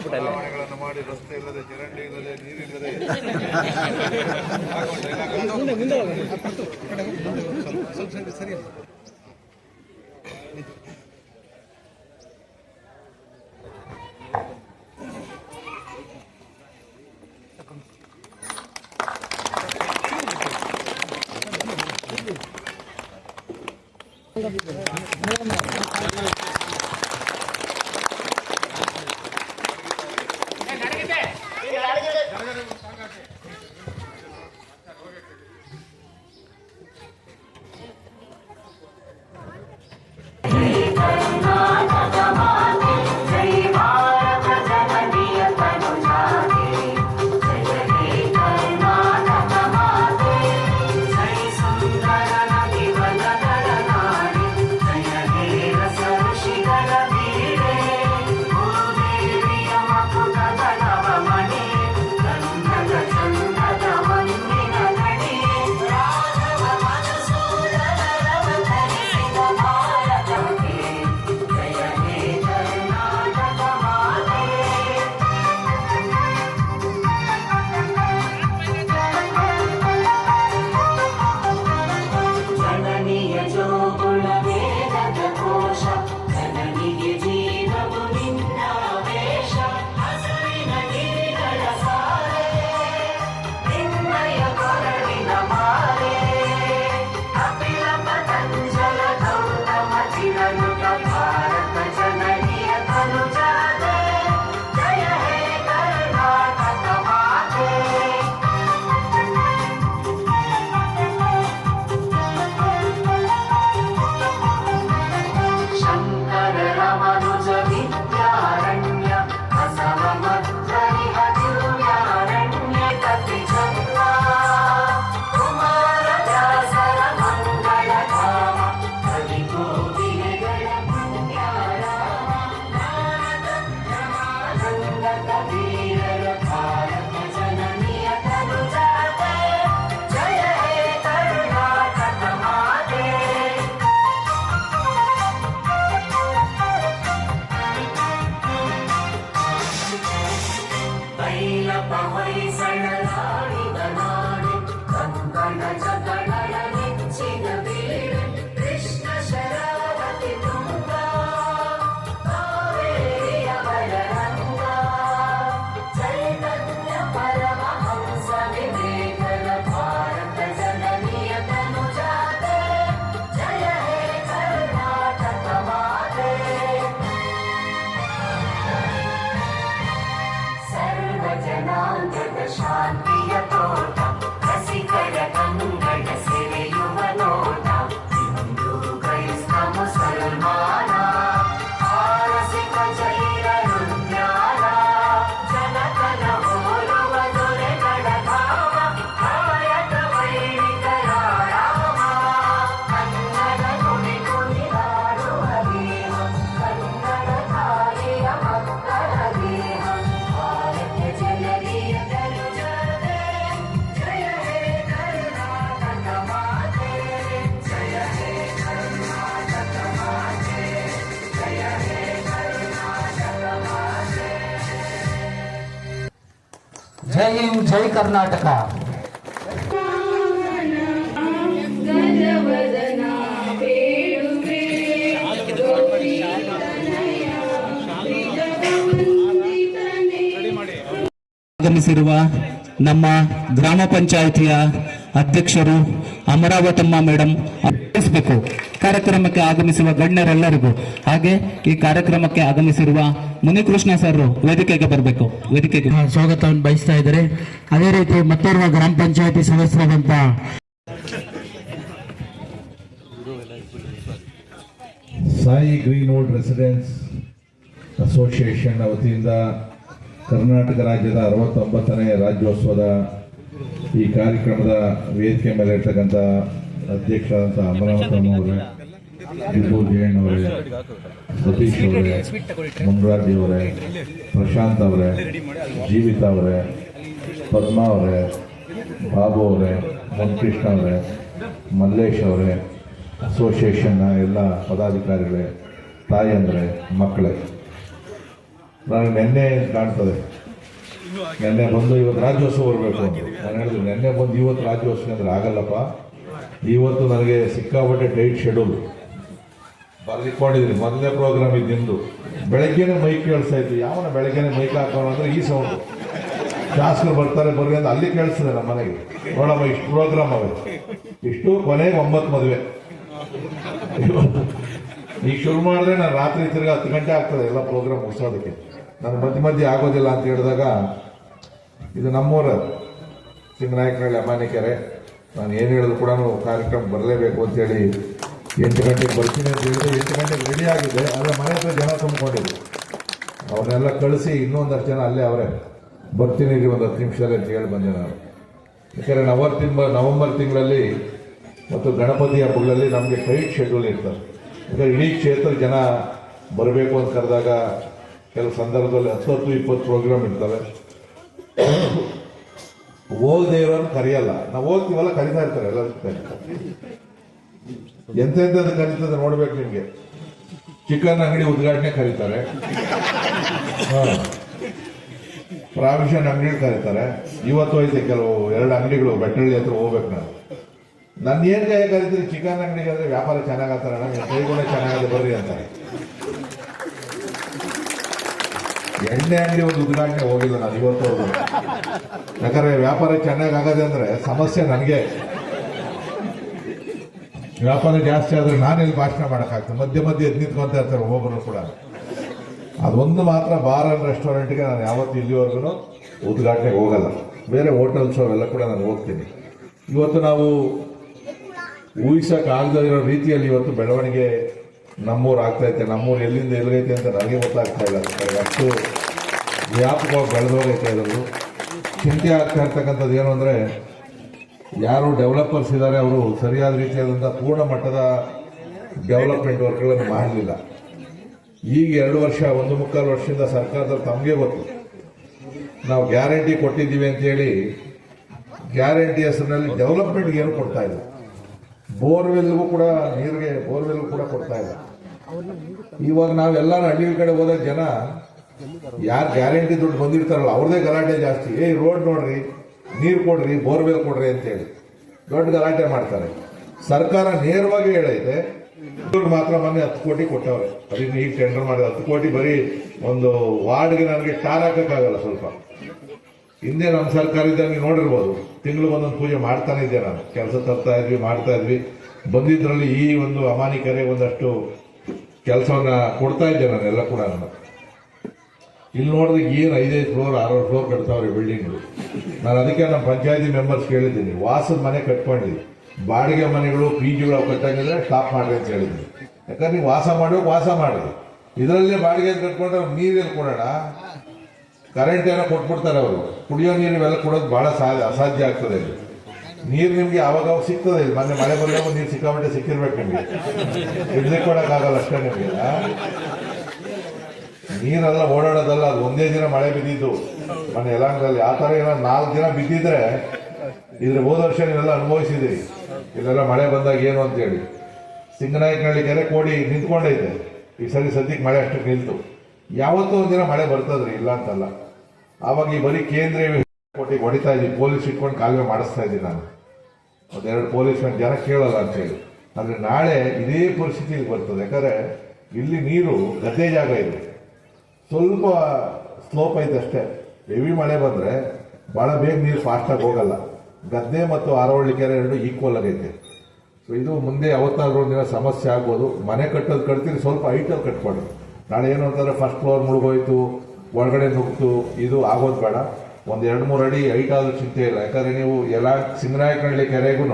ಬದಲಾವಣೆಗಳನ್ನು ಮಾಡಿ ರಸ್ತೆ ಇಲ್ಲದೆ ಚರಂಡಿ ಇಲ್ಲದೆ ನೀರಿಲ್ಲದೆ ಸರಿ. जय हिंद, जय कर्नाटक. ಆಗಮಿಸಿರುವ ನಮ್ಮ ಗ್ರಾಮ ಪಂಚಾಯಿತಿಯ ಅಧ್ಯಕ್ಷರು ಅಮರಾವತಮ್ಮ ಮೇಡಮ್ ತಿಳಿಸಬೇಕು. ಕಾರ್ಯಕ್ರಮಕ್ಕೆ ಆಗಮಿಸುವ ಗಣ್ಯರೆಲ್ಲರಿಗೂ, ಹಾಗೆ ಈ ಕಾರ್ಯಕ್ರಮಕ್ಕೆ ಆಗಮಿಸಿರುವ ಮುನಿಕೃಷ್ಣ ಸರ್ ವೇದಿಕೆಗೆ ಬರಬೇಕು. ವೇದಿಕೆಗೆ ಸ್ವಾಗತವನ್ನು ಬಯಸ್ತಾ ಇದ್ದಾರೆ. ಅದೇ ರೀತಿ ಮತ್ತೋರ್ವ ಗ್ರಾಮ ಪಂಚಾಯಿತಿ ಸದಸ್ಯರಾದಂತ ಸಾಯಿ ಗ್ರೀನ್ವುಡ್ ರೆಸಿಡೆನ್ಸ್ ಅಸೋಸಿಯೇಷನ್ ವತಿಯಿಂದ ಕರ್ನಾಟಕ ರಾಜ್ಯದ 69ನೇ ರಾಜ್ಯೋತ್ಸವದ ಈ ಕಾರ್ಯಕ್ರಮದ ವೇದಿಕೆ ಮೇಲೆ ಇರ್ತಕ್ಕಂಥ ಅಧ್ಯಕ್ಷರಾದಂಥ ಅಮರಾವತಮ್ಮ ಅವರೇ, ವಿಭೂಲ್ ಜೈನ್ ಅವರೇ, ಸತೀಶ್ ಅವರೇ, ಮುನ್ರಾಜ್ ಅವರೇ, ಪ್ರಶಾಂತ್ ಅವರೇ, ಜೀವಿತಾ ಅವರೇ, ಪದ್ಮಾ ಅವರೇ, ಬಾಬು ಅವರೇ, ಮುನ್ಕೃಷ್ಣ ಅವರೇ, ಮಲ್ಲೇಶ್ ಅವರೇ, ಅಸೋಸಿಯೇಷನ್ನ ಎಲ್ಲ ಪದಾಧಿಕಾರಿಗಳೇ, ತಾಯಂದರೆ, ಮಕ್ಕಳೇ, ನನಗೆ ನಿನ್ನೆ ಕಾಣ್ತದೆ, ನಿನ್ನೆ ಬಂದು ಇವತ್ತು ರಾಜ್ಯೋತ್ಸವ ಬರಬೇಕು ಅಂತ ನಾನು ಹೇಳಿದ್ರು. ನಿನ್ನೆ ಬಂದು ಇವತ್ತು ರಾಜ್ಯೋತ್ಸವ ಅಂದರೆ ಆಗಲ್ಲಪ್ಪ, ಇವತ್ತು ನನಗೆ ಸಿಕ್ಕಾಪಟ್ಟೆ ಟೈಟ್ ಶೆಡ್ಯೂಲ್ ಬರ್ದಿಕೊಂಡಿದ್ದೀನಿ. ಮೊದಲನೇ ಪ್ರೋಗ್ರಾಮ್ ಇದ್ದಿಂದು ಬೆಳಗ್ಗೆನೇ ಮೈಕ್ ಕೇಳಿಸ್ತಾ ಇತ್ತು. ಯಾವನ ಬೆಳಗ್ಗೆನೇ ಮೈಕ್ ಹಾಕೋಣ ಅಂದರೆ ಈ ಸೌಂಡು, ಶಾಸಕರು ಬರ್ತಾರೆ ಬರ್ರಿ ಅಂತ ಅಲ್ಲಿ ಕೇಳಿಸ್ತದೆ ನಮ್ಮ ಮನೆಗೆ. ನೋಡಮ್ಮ ಇಷ್ಟು ಪ್ರೋಗ್ರಾಮ್ ಅವೆ, ಇಷ್ಟು ಕೊನೆಗೆ 9 ಮದುವೆ. ಈಗ ಶುರು ಮಾಡಿದ್ರೆ ನಾನು ರಾತ್ರಿ ತಿರ್ಗಿ 10 ಗಂಟೆ ಆಗ್ತದೆ ಎಲ್ಲ ಪ್ರೋಗ್ರಾಮ್ ಮುಗಿಸೋದಕ್ಕೆ. ನಾನು ಮಧ್ಯೆ ಆಗೋದಿಲ್ಲ ಅಂತ ಹೇಳಿದಾಗ, ಇದು ನಮ್ಮೂರ ಸಿಂಗನಾಯಕನಹಳ್ಳಿ ಅಮಾನಿಕೆರೆ, ನಾನು ಏನು ಹೇಳಿದ್ರು ಕೂಡ ಕಾರ್ಯಕ್ರಮ ಬರಲೇಬೇಕು ಅಂತೇಳಿ 8 ಗಂಟೆಗೆ ಬರ್ತೀನಿ ಅಂತ ಹೇಳಿದ್ರೆ 8 ಗಂಟೆಗೆ ರೆಡಿ ಆಗಿದೆ. ಆದರೆ ಮನೆ ಹತ್ರ ಜನ ತುಂಬಿಕೊಂಡಿದ್ರು, ಅವ್ರನ್ನೆಲ್ಲ ಕಳಿಸಿ ಇನ್ನೊಂದಷ್ಟು ಜನ ಅಲ್ಲೇ ಅವರೇ ಬರ್ತೀನಿ ರೀ ಒಂದು 10 ನಿಮಿಷದಲ್ಲಿ ಅಂತ ಹೇಳಿ ಬಂದೆ ನಾನು. ಯಾಕಂದರೆ ನವೆಂಬರ್ ತಿಂಗಳಲ್ಲಿ ಮತ್ತು ಗಣಪತಿ ಹಬ್ಬಗಳಲ್ಲಿ ನಮಗೆ ಟೈಟ್ ಶೆಡ್ಯೂಲ್ ಇರ್ತದೆ. ಯಾಕಂದರೆ ಇಡೀ ಕ್ಷೇತ್ರ ಜನ ಬರಬೇಕು ಅಂತ ಕರೆದಾಗ ಕೆಲವು ಸಂದರ್ಭದಲ್ಲಿ 10-20 ಪ್ರೋಗ್ರಾಮ್ ಇರ್ತವೆ. ಹೋಗದೆ ಇರೋರು ಕರೆಯಲ್ಲ, ನಾವು ಹೋಗ್ತೀವಲ್ಲ ಕರಿತಾ ಇರ್ತಾರೆ ಎಲ್ಲರೂ. ಎಂತೆಂಥದ್ದು ಕರೀತದೆ ನೋಡ್ಬೇಕು ನಿಮಗೆ. ಚಿಕನ್ ಅಂಗಡಿ ಉದ್ಘಾಟನೆ ಕರೀತಾರೆ, ಪ್ರಾವಿಷನ್ ಅಂಗಡಿ ಕರೀತಾರೆ. ಇವತ್ತು ಐತೆ ಕೆಲವು 2 ಅಂಗಡಿಗಳು ಬೆಟ್ಟಳ್ಳಿ ಹತ್ರ ಹೋಗ್ಬೇಕು ನಾನು. ನನ್ನ ಏನ್ ಕೈ ಕರಿತೀನಿ ಚಿಕನ್ ಅಂಗಡಿಗೆ ಅಂದ್ರೆ ವ್ಯಾಪಾರ ಚೆನ್ನಾಗತ್ತಾರ, ಕೈಗುಣ ಚೆನ್ನಾಗದೆ ಬರ್ರಿ ಅಂತಾರೆ. ಎಣ್ಣೆ ಅಂಗಡಿ ಒಂದು ಉದ್ಘಾಟನೆ ಹೋಗಿಲ್ಲ ನಾನು ಇವತ್ತು. ಯಾಕಂದ್ರೆ ವ್ಯಾಪಾರ ಚೆನ್ನಾಗಾಗದೆ ಅಂದ್ರೆ ಸಮಸ್ಯೆ ನನಗೆ. ವ್ಯಾಪಾರ ಜಾಸ್ತಿ ಆದ್ರೆ ನಾನೆಲ್ಲಿ ಭಾಷಣ ಮಾಡೋಕ್ಕಾಗ್ತದೆ, ಮಧ್ಯೆ ಎದ್ದು ನಿಂತ್ಕೊಂತ ಇರ್ತಾರೆ ಒಬ್ಬೊಬ್ಬರು ಕೂಡ. ಅದೊಂದು ಮಾತ್ರ ಬಾರ್ ಅಂಡ್ ರೆಸ್ಟೋರೆಂಟ್ಗೆ ನಾನು ಯಾವತ್ತು ಇಲ್ಲಿವರೆಗೂ ಉದ್ಘಾಟನೆಗೆ ಹೋಗಲ್ಲ. ಬೇರೆ ಹೋಟೆಲ್ಸ್ ಅವೆಲ್ಲ ಕೂಡ ನಾನು ಹೋಗ್ತೀನಿ. ಇವತ್ತು ನಾವು ಊಹಿಸೋಕ್ಕಾಗದೇ ಇರೋ ರೀತಿಯಲ್ಲಿ ಇವತ್ತು ಬೆಳವಣಿಗೆ ನಮ್ಮೂರು ಆಗ್ತೈತೆ. ನಮ್ಮೂರು ಎಲ್ಲಿಂದ ಎಲ್ಲಿಗೈತೆ ಅಂತ ನನಗೆ ಗೊತ್ತಾಗ್ತಾ ಇಲ್ಲ. ಅಷ್ಟು ವ್ಯಾಪಕವಾಗಿ ಬೆಳೆದೋಗೈತೆ. ಅದರಲ್ಲೂ ಚಿಂತೆ ಆಗ್ತಾ ಇರ್ತಕ್ಕಂಥದ್ದು ಏನು ಅಂದರೆ, ಯಾರು ಡೆವಲಪರ್ಸ್ ಇದ್ದಾರೆ ಅವರು ಸರಿಯಾದ ರೀತಿಯಾದಂಥ ಪೂರ್ಣ ಮಟ್ಟದ ಡೆವಲಪ್ಮೆಂಟ್ ವರ್ಕ್ಗಳನ್ನು ಮಾಡಲಿಲ್ಲ. ಈಗ 2 ವರ್ಷ 1.25 ವರ್ಷದಿಂದ ಸರ್ಕಾರದಲ್ಲಿ ತಮಗೆ ಗೊತ್ತು, ನಾವು ಗ್ಯಾರಂಟಿ ಕೊಟ್ಟಿದ್ದೀವಿ ಅಂತೇಳಿ ಗ್ಯಾರಂಟಿ ಹೆಸರಿನಲ್ಲಿ ಡೆವಲಪ್ಮೆಂಟ್ಗೆ ಏನು ಕೊಡ್ತಾ ಇಲ್ಲ. ಬೋರ್ವೆಲ್ಗೂ ಕೂಡ ನೀರಿಗೆ ಬೋರ್ವೆಲ್ಗೂ ಕೂಡ ಕೊಡ್ತಾ ಇಲ್ಲ. ಇವಾಗ ನಾವೆಲ್ಲರೂ ಹಳ್ಳಿ ಕಡೆ ಹೋದಾಗ ಜನ ಯಾರು ಗ್ಯಾರಂಟಿ ದುಡ್ಡು ಬಂದಿರ್ತಾರಲ್ಲ ಅವ್ರದೇ ಗಲಾಟೆ ಜಾಸ್ತಿ. ರೋಡ್ ನೋಡ್ರಿ, ನೀರು ಕೊಡ್ರಿ, ಬೋರ್ವೆಲ್ ಕೊಡ್ರಿ ಅಂತೇಳಿ ದೊಡ್ಡ ಗಲಾಟೆ ಮಾಡ್ತಾರೆ. ಸರ್ಕಾರ ನೇರವಾಗಿ ಹೇಳೈತೆ, ಇವ್ರು ಮಾತ್ರ ಮೊನ್ನೆ 10 ಕೋಟಿ ಕೊಟ್ಟವ್ರೆ. ಅದನ್ನ ಈಗ ಟೆಂಡರ್ ಮಾಡಿದ 10 ಕೋಟಿ ಬರೀ ಒಂದು ವಾರ್ಡ್ಗೆ ನನಗೆ ಟಾರ್ ಹಾಕಕ್ಕಾಗಲ್ಲ. ಸ್ವಲ್ಪ ಹಿಂದೆ ನಮ್ಮ ಸರ್ಕಾರ ಇದ್ದಾಗ ನೀವು ನೋಡಿರ್ಬೋದು, ತಿಂಗಳು ಒಂದೊಂದು ಪೂಜೆ ಮಾಡ್ತಾನೆ ಇದ್ದೆ ನಾನು. ಕೆಲಸ ತರ್ತಾ ಇದ್ವಿ, ಮಾಡ್ತಾ ಇದ್ವಿ. ಬಂದಿದ್ರಲ್ಲಿ ಈ ಒಂದು ಅಮಾನಿಕೆರೆಗೆ ಒಂದಷ್ಟು ಕೆಲಸವನ್ನ ಕೊಡ್ತಾ ಇದ್ದೆ ನಾನು ಎಲ್ಲ ಕೂಡ. ಇಲ್ಲಿ ನೋಡಿದ್ರೆ ಏನು 5-5 ಫ್ಲೋರ್ 6 ಫ್ಲೋರ್ ಕಟ್ತಾವ್ರೆ ಬಿಲ್ಡಿಂಗ್ಗಳು. ನಾನು ಅದಕ್ಕೆ ನಮ್ಮ ಪಂಚಾಯತಿ ಮೆಂಬರ್ಸ್ ಕೇಳಿದ್ದೀನಿ, ವಾಸದ ಮನೆ ಕಟ್ಕೊಂಡಿದ್ವಿ, ಬಾಡಿಗೆ ಮನೆಗಳು PGಗಳು ಕಟ್ಟಂಗಿದ್ರೆ ಸ್ಟಾಪ್ ಮಾಡ್ರಿ ಅಂತ ಹೇಳಿದ್ವಿ. ಯಾಕಂದ್ರೆ ನೀವು ವಾಸ ಮಾಡಿರಿ, ಇದರಲ್ಲೇ ಬಾಡಿಗೆ ಕಟ್ಕೊಂಡ್ರೆ ನೀರೆಲ್ಲಿ ಕೊಡೋಣ? ಕರೆಂಟ್ ಏನೋ ಕೊಟ್ಬಿಡ್ತಾರೆ ಅವರು. ಕುಡಿಯೋ ನೀರು ಇವೆಲ್ಲ ಕೊಡೋದು ಬಹಳ ಅಸಾಧ್ಯ ಆಗ್ತದೆ. ನೀರು ನಿಮ್ಗೆ ಅವಾಗ ಸಿಗ್ತದೆ. ಮೊನ್ನೆ ಮಳೆ ಬರಲಿಲ್ಲ, ನೀರು ಸಿಕ್ಕಾಬಿಟ್ಟೆ ಸಿಕ್ಕಿರ್ಬೇಕು ನಿಮ್ಗೆ. ಇಡ್ಲಿಕ್ಕೆ ಕೊಡೋಕ್ಕಾಗಲ್ಲ ಅಷ್ಟೇ ನಿಮಗೆ. ನೀರೆಲ್ಲ ಓಡಾಡೋದಲ್ಲ, ಅದು ಒಂದೇ ದಿನ ಮಳೆ ಬಿದ್ದಿದ್ದು ಮೊನ್ನೆ ಯಲಹಂಕದಲ್ಲಿ. ಆ ಥರ ಏನೋ 4 ದಿನ ಬಿದ್ದಿದ್ರೆ ಇದ್ರ ಹೋದ ವರ್ಷ ನೀವೆಲ್ಲ ಅನುಭವಿಸಿದಿರಿ. ಇಲ್ಲೆಲ್ಲ ಮಳೆ ಬಂದಾಗ ಏನು ಅಂತೇಳಿ. ಸಿಂಗನಾಯಕನಹಳ್ಳಿ ಕೆರೆ ಕೋಡಿ ನಿಂತ್ಕೊಂಡೈತೆ. ಈ ಸದ್ಯಕ್ಕೆ ಮಳೆ ಅಷ್ಟಕ್ಕೆ ನಿಲ್ತು. ಯಾವತ್ತೂ ಒಂದಿನ ಮಳೆ ಬರ್ತದ್ರಿ, ಇಲ್ಲ ಅಂತಲ್ಲ. ಆವಾಗ ಈ ಬರೀ ಕೇಂದ್ರೀಯ ಕೋಟಿಗೆ ಹೊಡಿತಾ ಇದ್ವಿ, ಪೊಲೀಸ್ ಇಟ್ಕೊಂಡು ಕಾಲುವೆ ಮಾಡಿಸ್ತಾ ಇದ್ದೀನಿ ನಾನು. 1-2 ಪೊಲೀಸ್ ಜನ ಕೇಳಲ್ಲ ಅಂತೇಳಿ. ಆದರೆ ನಾಳೆ ಇದೇ ಪರಿಸ್ಥಿತಿ ಬರ್ತದೆ. ಯಾಕಂದರೆ ಇಲ್ಲಿ ನೀರು ಗದ್ದೆ ಜಾಗ ಇದೆ, ಸ್ವಲ್ಪ ಸ್ಲೋಪ್ ಐತೆ ಅಷ್ಟೇ. ಹೆವಿ ಮಳೆ ಬಂದರೆ ಭಾಳ ಬೇಗ ನೀರು ಫಾಸ್ಟಾಗಿ ಹೋಗಲ್ಲ. ಗದ್ದೆ ಮತ್ತು ಆರವಳ್ಳಿ ಕೆರೆ 2 ಈಕ್ವಲ್ ಆಗೈತೆ. ಸೊ ಇದು ಮುಂದೆ ಯಾವತ್ತಾದ್ರೂ ಒಂದಿನ ಸಮಸ್ಯೆ ಆಗ್ಬೋದು. ಮನೆ ಕಟ್ಟೋದು ಕಟ್ತೀರಿ, ಸ್ವಲ್ಪ ಹೈಟಲ್ಲಿ ಕಟ್ಕೊಳ್ಳಿ. ನಾಳೆ ಏನು ಅಂತಂದರೆ ಫಸ್ಟ್ ಫ್ಲೋರ್ ಮುಳುಗೋಯ್ತು, ಒಳಗಡೆ ನುಗ್ತು, ಇದು ಆಗೋದು ಬೇಡ. 1-2-3 ಅಡಿ ಹೈಟ್ ಆದ್ರೂ ಚಿಂತೆ ಇಲ್ಲ. ಯಾಕಂದರೆ ನೀವು ಎಲ್ಲ ಸಿಂಗನಾಯಕನಹಳ್ಳಿ ಕೆರೆಗೂ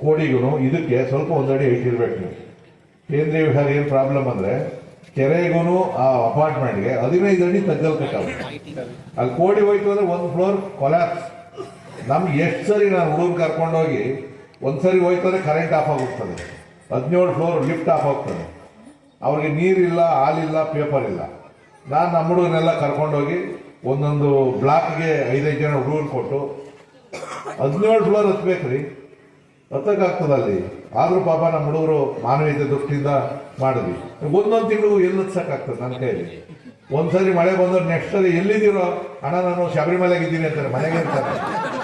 ಕೋಡಿಗೂ ಇದಕ್ಕೆ ಸ್ವಲ್ಪ 1 ಅಡಿ ಹೈಟ್ ಇರಬೇಕು. ನೀವು ಕೇಂದ್ರೀಯ ವಿಭಾಗ ಏನು ಪ್ರಾಬ್ಲಮ್ ಅಂದರೆ, ಕೆರೆಗೂ ಆ ಅಪಾರ್ಟ್ಮೆಂಟ್ಗೆ 15 ಅಡಿ ತಗ್ಗಲ್ ಕಟ್ಟಾವ. ಅಲ್ಲಿ ಕೋಡಿ ಹೋಯ್ತು ಅಂದರೆ 1 ಫ್ಲೋರ್ ಕೊಲ್ಯಾಪ್ಸ್. ನಮ್ಗೆ ಎಷ್ಟು ಸರಿ ನಾನು ಹುಡುಗರು ಕರ್ಕೊಂಡೋಗಿ ಒಂದ್ಸರಿ ಹೋಯ್ತಂದ್ರೆ ಕರೆಂಟ್ ಆಫ್ ಆಗೋಗ್ತದೆ. 17 ಫ್ಲೋರ್ ಲಿಫ್ಟ್ ಆಫ್ ಆಗ್ತದೆ. ಅವ್ರಿಗೆ ನೀರಿಲ್ಲ, ಹಾಲಿಲ್ಲ, ಪೇಪರ್ ಇಲ್ಲ. ನಾನು ನಮ್ಮ ಹುಡುಗನೆಲ್ಲ ಕರ್ಕೊಂಡೋಗಿ ಒಂದೊಂದು ಬ್ಲಾಕ್ಗೆ 5-5 ಜನ ಹುಡುಗರು ಕೊಟ್ಟು 17 ಫ್ಲೋರ್ ಹತ್ಬೇಕ್ರಿ, ಹತ್ತಕ್ಕಾಗ್ತದ ಅಲ್ಲಿ. ಆದ್ರೂ ಪಾಪ ನಮ್ಮ ಹುಡುಗರು ಮಾನವೀಯತೆ ದೃಷ್ಟಿಯಿಂದ ಮಾಡಿದ್ವಿ. ಒಂದೊಂದು ತಿಂಗಳು ಎಲ್ಲಿ ಹತ್ಸಕ್ಕಾಗ್ತದೆ ನನ್ನ ಕೈಯಲ್ಲಿ. ಒಂದ್ಸರಿ ಮಳೆ ಬಂದ್ರೆ ನೆಕ್ಸ್ಟ್ ಸರಿ ಎಲ್ಲಿದ್ದೀರೋ ಅಣ್ಣ ನಾನು ಶಬರಿಮಲೆಗೆ ಇದ್ದೀನಿ ಅಂತಾರೆ, ಮನೆಗೆ ಇರ್ತಾರೆ.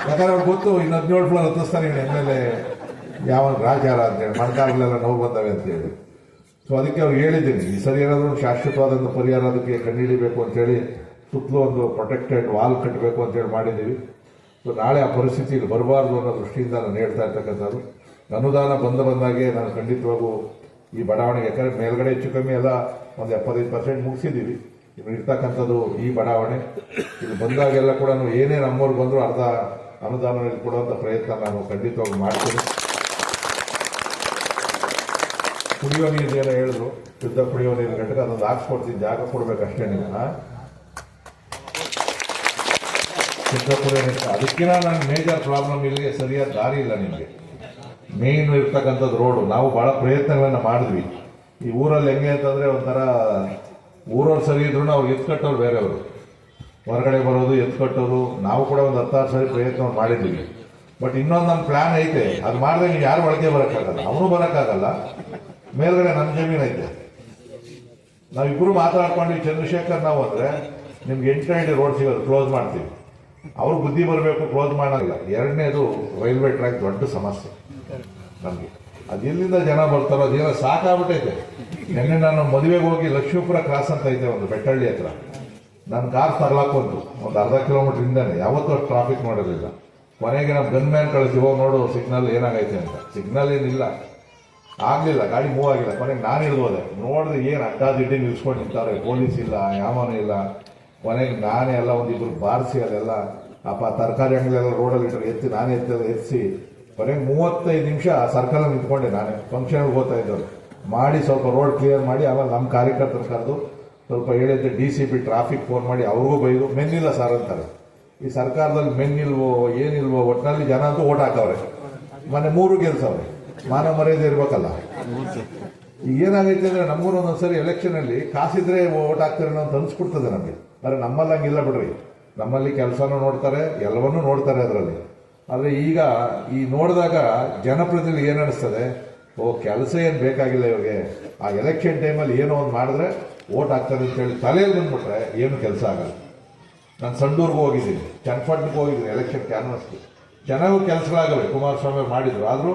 ಯಾಕಂದ್ರೆ ಅವ್ರಿಗೆ ಗೊತ್ತು ಇನ್ನು 17 ಫ್ಲೋರ್ ಹತ್ತಿಸ್ತಾನೆ ಇವನು ಎಮ್ಮೆಲ್ಲೆ ಯಾವ ರಾಜಾರ ಅಂತೇಳಿ, ಮಣ್ಕಾಗಲೆಲ್ಲ ನೋವು ಬಂದವೆ ಅಂತೇಳಿ. ಸೊ ಅದಕ್ಕೆ ಅವ್ರು ಹೇಳಿದ್ದೀನಿ, ಈ ಸರಿ ಏನಾದರೂ ಶಾಶ್ವತವಾದಂಥ ಪರಿಹಾರ ಅದಕ್ಕೆ ಕಂಡುಹಿಡಿಬೇಕು ಅಂತೇಳಿ ಸುತ್ತಲೂ ಒಂದು ಪ್ರೊಟೆಕ್ಟೆಡ್ ವಾಲ್ ಕಟ್ಟಬೇಕು ಅಂತೇಳಿ ಮಾಡಿದ್ದೀವಿ. ಸೊ ನಾಳೆ ಆ ಪರಿಸ್ಥಿತಿ ಇಲ್ಲಿ ಬರಬಾರ್ದು ಅನ್ನೋ ದೃಷ್ಟಿಯಿಂದ ನಾನು ಹೇಳ್ತಾ ಇರ್ತಕ್ಕಂಥದ್ದು. ಅನುದಾನ ಬಂದಾಗೆ ನಾನು ಖಂಡಿತವಾಗೂ ಈ ಬಡಾವಣೆಗೆ, ಯಾಕಂದರೆ ಮೇಲ್ಗಡೆ ಹೆಚ್ಚು ಕಮ್ಮಿ ಎಲ್ಲ ಒಂದು 75% ಮುಗಿಸಿದ್ದೀವಿ. ಇನ್ನು ಇರ್ತಕ್ಕಂಥದ್ದು ಈ ಬಡಾವಣೆ ಇಲ್ಲಿ ಬಂದಾಗೆಲ್ಲ ಕೂಡ ಏನೇ ನಮ್ಮವ್ರು ಬಂದರೂ ಅರ್ಧ ಅನುದಾನದಲ್ಲಿ ಕೊಡುವಂಥ ಪ್ರಯತ್ನ ನಾನು ಖಂಡಿತವಾಗಿ ಮಾಡ್ತೀನಿ. ಕುಡಿಯೋ ನೀರು ಏನೋ ಹೇಳಿದ್ರು, ಶುದ್ಧ ಕುಡಿಯೋ ನೀರು ಘಟಕ ಅದೊಂದು ಹಾಕ್ಸ್ಕೊಡ್ತೀನಿ, ಜಾಗ ಕೊಡ್ಬೇಕಷ್ಟೇ ನೀವು. ಶುದ್ಧ ಕುಡಿಯೋ ನೀರು ಅದಕ್ಕಿಂತ ನನ್ನ ಮೇಜರ್ ಪ್ರಾಬ್ಲಮ್ ಇಲ್ಲಿಗೆ ಸರಿಯಾದ ದಾರಿ ಇಲ್ಲ. ನಿಮಗೆ ಮೇನ್ ಇರ್ತಕ್ಕಂಥದ್ದು ರೋಡು. ನಾವು ಬಹಳ ಪ್ರಯತ್ನಗಳನ್ನ ಮಾಡಿದ್ವಿ. ಈ ಊರಲ್ಲಿ ಹೆಂಗೆ ಅಂತಂದ್ರೆ ಒಂಥರ ಊರವ್ರು ಸರಿ ಇದ್ರು ಅವ್ರು ಎತ್ಕಟ್ಟೋರು ಬೇರೆಯವರು, ಹೊರಗಡೆ ಬರೋದು ಎತ್ಕಟ್ಟೋದು. ನಾವು ಕೂಡ ಒಂದು 10 ಸರಿ ಪ್ರಯತ್ನ ಮಾಡಿದ್ವಿ. ಬಟ್ ಇನ್ನೊಂದು ನಮ್ಮ ಪ್ಲಾನ್ ಐತೆ, ಅದು ಮಾಡಿದ್ರೆ ನೀವು ಯಾರು ಒಳಗೆ ಬರೋಕ್ಕಾಗಲ್ಲ, ಅವನು ಬರೋಕ್ಕಾಗಲ್ಲ. ಮೇಲ್ಗಡೆ ನನ್ನ ಜಮೀನು ಐತೆ, ನಾವಿಬ್ರು ಮಾತಾಡ್ಕೊಂಡ್ವಿ ಚಂದ್ರಶೇಖರ್ ನಾವು ಅಂದ್ರೆ ನಿಮ್ಗೆ 8 ಅಡಿ ರೋಡ್ ಸಿಗೋದು ಕ್ಲೋಸ್ ಮಾಡ್ತೀವಿ. ಅವ್ರು ಬುದ್ಧಿ ಬರಬೇಕು, ಕ್ಲೋಸ್ ಮಾಡೋಲ್ಲ. ಎರಡನೇದು ರೈಲ್ವೆ ಟ್ರ್ಯಾಕ್ ದೊಡ್ಡ ಸಮಸ್ಯೆ ನಮಗೆ. ಅದು ಎಲ್ಲಿಂದ ಜನ ಬರ್ತಾರೋ ಅದೇನೋ ಸಾಕಾಗ್ಬಿಟ್ಟೈತೆ. ನಿನ್ನೆ ನಾನು ಮದುವೆಗೆ ಹೋಗಿ ಲಕ್ಷ್ಮೀಪುರ ಕ್ರಾಸ್ ಅಂತ ಐತೆ ಒಂದು ಬೆಟ್ಟಹಳ್ಳಿ ಹತ್ರ, ನನ್ನ ಕಾರ್ ತರ್ಲಾಕೊಂತು ಒಂದು ಅರ್ಧ ಕಿಲೋಮೀಟರ್ ಹಿಂದಾನೆ. ಯಾವತ್ತೂ ಅಷ್ಟು ಟ್ರಾಫಿಕ್ ಮಾಡೋದಿಲ್ಲ. ಕೊನೆಗೆ ನಾವು ಗನ್ ಮ್ಯಾನ್ ಕಳಿಸಿ ಹೋಗಿ ನೋಡು ಸಿಗ್ನಲ್ ಏನಾಗೈತೆ ಅಂತ. ಸಿಗ್ನಲ್ ಏನಿಲ್ಲ, ಆಗ್ಲಿಲ್ಲ, ಗಾಡಿ ಮೂವ್ ಆಗಿಲ್ಲ. ಕೊನೆಗೆ ನಾನು ಇಳ್ಬೋದೆ, ನೋಡಿದ್ರೆ ಏನು ಅಡ್ಡಾದಿಡ್ಡಿ ನಿಲ್ಸ್ಕೊಂಡು ನಿಂತಾರೆ, ಪೊಲೀಸ್ ಇಲ್ಲ, ಯಾವನೂ ಇಲ್ಲ. ಕೊನೆಗೆ ನಾನೇ ಎಲ್ಲ ಒಂದಿಬ್ರು ಬಾರಿಸಿ ಅದೆಲ್ಲ ಅಪ್ಪ ತರಕಾರಿ ಅಂಗಡಿಯೆಲ್ಲ ರೋಡಲ್ಲಿ ಇಟ್ಟರೆ ಎತ್ತಿ ನಾನೇ ಎತ್ತಿಸಿ ಕೊನೆಗೆ 35 ನಿಮಿಷ ಸರ್ಕಲಲ್ಲಿ ನಿಂತ್ಕೊಂಡೆ. ನಾನೇ ಫಂಕ್ಷನ್ಗೆ ಹೋಗ್ತಾ ಇದ್ದವ್ರು ಮಾಡಿ ಸ್ವಲ್ಪ ರೋಡ್ ಕ್ಲಿಯರ್ ಮಾಡಿ ಆಮೇಲೆ ನಮ್ಮ ಕಾರ್ಯಕರ್ತರು ಕರೆದು ಸ್ವಲ್ಪ ಹೇಳಿದ್ದೆ. DCP ಟ್ರಾಫಿಕ್ ಫೋನ್ ಮಾಡಿ ಅವ್ರಿಗೂ ಬೈದು, ಮೆನ್ನಿಲ್ಲ ಸರ್ ಅಂತಾರೆ. ಈ ಸರ್ಕಾರದಲ್ಲಿ ಮೆನ್ನಿಲ್ವೋ ಏನಿಲ್ವೋ, ಒಟ್ಟಿನಲ್ಲಿ ಜನ ಅಂತೂ ಓಟ್ ಹಾಕವ್ರೆ. ಮೊನ್ನೆ 3 ಗೆಲ್ಸವ್ರೆ. ಮಾನವ ಮರ್ಯಾದೆ ಇರ್ಬೇಕಲ್ಲ. ಈಗ ಏನಾಗೈತೆ ಅಂದ್ರೆ ನಮಗೂ ಒಂದೊಂದ್ಸರಿ ಎಲೆಕ್ಷನ್ ಅಲ್ಲಿ ಕಾಸಿದ್ರೆ ಓಟ್ ಹಾಕ್ತಾರೆ ಅಂತ ಅನ್ಸ್ಬಿಡ್ತದೆ ನಮಗೆ. ಆದರೆ ನಮ್ಮಲ್ಲಿ ಹಂಗಿಲ್ಲ ಬಿಡ್ರಿ. ನಮ್ಮಲ್ಲಿ ಕೆಲಸನೂ ನೋಡ್ತಾರೆ, ಎಲ್ಲವನ್ನೂ ನೋಡ್ತಾರೆ ಅದರಲ್ಲಿ. ಆದರೆ ಈಗ ಈ ನೋಡಿದಾಗ ಜನಪ್ರತಿನಿಧಿ ಏನು ಅನಿಸ್ತದೆ, ಓ ಕೆಲಸ ಏನು ಬೇಕಾಗಿಲ್ಲ ಇವ್ರಿಗೆ, ಆ ಎಲೆಕ್ಷನ್ ಟೈಮಲ್ಲಿ ಏನೋ ಒಂದು ಮಾಡಿದ್ರೆ ಓಟ್ ಹಾಕ್ತಾರೆ ಅಂತೇಳಿ ತಲೆಯಲ್ಲಿ ಬಂದ್ಬಿಟ್ರೆ ಏನು ಕೆಲಸ ಆಗಲ್ಲ. ನಾನು ಸಂಡೂರ್ಗೆ ಹೋಗಿದ್ದೀನಿ, ಚನ್ನಪಟ್ಟಣಕ್ಕೆ ಹೋಗಿದ್ದೀನಿ ಎಲೆಕ್ಷನ್ ಕ್ಯಾನ್ವಸ್ಗೆ. ಚೆನ್ನಾಗೂ ಕೆಲಸಗಳಾಗವೆ, ಕುಮಾರಸ್ವಾಮಿ ಮಾಡಿದ್ರು. ಆದರೂ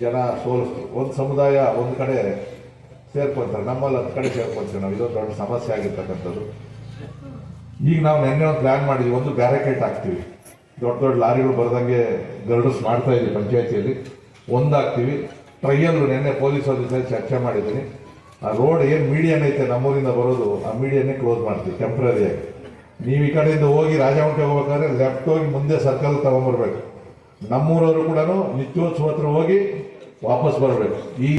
ಜನ ಸೋಲಿಸ್ತು. ಒಂದು ಸಮುದಾಯ ಒಂದು ಕಡೆ ಸೇರ್ಕೊಂತಾರೆ, ನಮ್ಮಲ್ಲಿ 10 ಕಡೆ ಸೇರ್ಕೊಂತೀವಿ ನಾವು. ಇದೊಂದು ದೊಡ್ಡ ಸಮಸ್ಯೆ ಆಗಿರ್ತಕ್ಕಂಥದ್ದು. ಈಗ ನಾವು ನೆನ್ನೆ ಒಂದು ಪ್ಲಾನ್ ಮಾಡಿದ್ವಿ, ಒಂದು ಬ್ಯಾರಿಕೇಡ್ ಹಾಕ್ತೀವಿ, ದೊಡ್ಡ ದೊಡ್ಡ ಲಾರಿಗಳು ಬರ್ದಂಗೆ ಗರ್ಡಸ್ ಮಾಡ್ತಾ ಇದ್ದೀವಿ ಪಂಚಾಯತಿಯಲ್ಲಿ. ಒಂದು ಹಾಕ್ತೀವಿ ಟ್ರೈಯಲ್ಲು. ನೆನ್ನೆ ಪೊಲೀಸ್ ಜೊತೆ ಚರ್ಚೆ ಮಾಡಿದ್ದೀನಿ. ಆ ರೋಡ್ ಏನು ಮೀಡಿಯನ್ ಐತೆ ನಮ್ಮೂರಿಂದ ಬರೋದು, ಆ ಮೀಡಿಯನ್ನೇ ಕ್ಲೋಸ್ ಮಾಡ್ತೀವಿ ಟೆಂಪ್ರರಿಯಾಗಿ. ನೀವು ಈ ಕಡೆಯಿಂದ ಹೋಗಿ ರಾಜಮಂಡ್ರಿ ಹೋಗ್ಬೇಕಾದ್ರೆ ಲೆಫ್ಟ್ ಹೋಗಿ ಮುಂದೆ ಸರ್ಕಲ್ ತಗೊಂಡ್ಬರ್ಬೇಕು. ನಮ್ಮೂರವರು ಕೂಡ ನಿತ್ಯೋತ್ಸವ ಹತ್ರ ಹೋಗಿ ವಾಪಸ್ ಬರಬೇಕು. ಈ